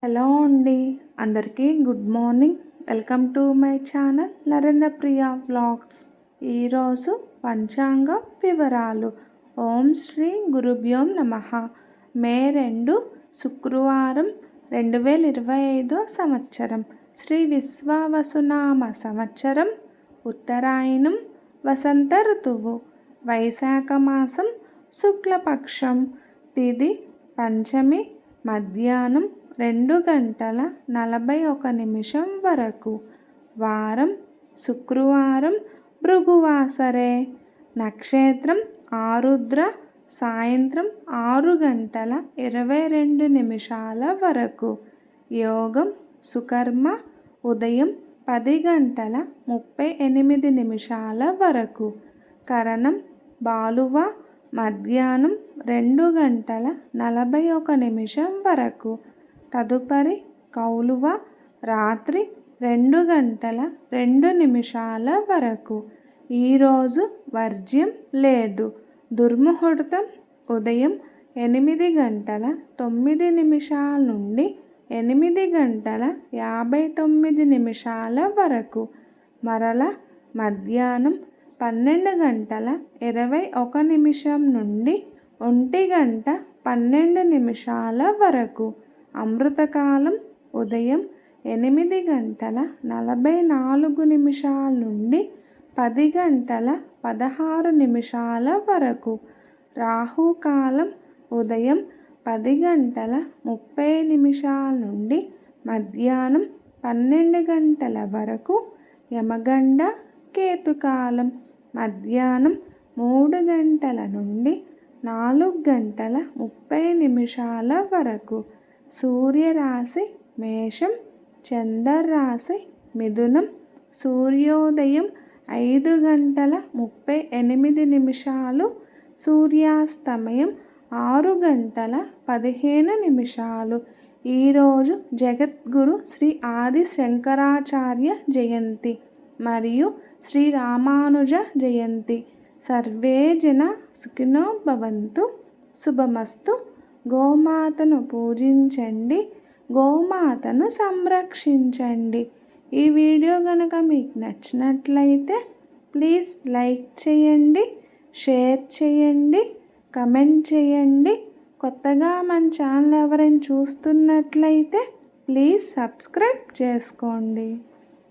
Hello అండి, అందరికీ good morning. Welcome to my channel Narendra Priya vlogs. ఈరోజు పంచాంగ వివరాలు. ఓం శ్రీ గురుభ్యోం నమః. మే 2 శుక్రవారం 2025 సంవత్సరం. శ్రీ విశ్వావసునామ సంవత్సరం. ఉత్తరాయణం, వసంత ఋతువు, వైశాఖ మాసం, శుక్లపక్షం, తిథి పంచమి, మధ్యాహ్నం 2:41 వరకు. వారం శుక్రవారం, భృగువాసరే. నక్షత్రం ఆరుద్ర. సాయంత్రం 6:22 వరకు. యోగం సుకర్మ. ఉదయం 10:38 వరకు. కరణం బాలువ. మధ్యాహ్నం 2:41 వరకు. తదుపరి కౌలువ. రాత్రి 2:02 వరకు. ఈరోజు వర్జ్యం లేదు. దుర్ముహూర్తం ఉదయం 8:09 నుండి 8:59 వరకు. మరల మధ్యాహ్నం 12:21 నుండి 1:12 వరకు. అమృతకాలం ఉదయం 8:44 నుండి 10:16 వరకు. రాహుకాలం ఉదయం 10:30 నుండి మధ్యాహ్నం 12 వరకు. యమగండ కేతుకాలం మధ్యాహ్నం 3 నుండి 4:30 వరకు. సూర్యరాశి మేషం, చంద్రరాశి మిథునం. సూర్యోదయం 5:38, సూర్యాస్తమయం 6:15. ఈరోజు జగద్గురు శ్రీ ఆది శంకరాచార్య జయంతి మరియు శ్రీ రామానుజ జయంతి. సర్వే జన సుఖినో భవంతు. శుభమస్తు. గోమాతను పూజించండి, గోమాతను సంరక్షించండి. ఈ వీడియో కనుక మీకు నచ్చినట్లయితే ప్లీజ్ లైక్ చేయండి, షేర్ చేయండి, కమెంట్ చేయండి. కొత్తగా మన ఛానల్ ఎవరైనా చూస్తున్నట్లయితే ప్లీజ్ సబ్స్క్రైబ్ చేసుకోండి.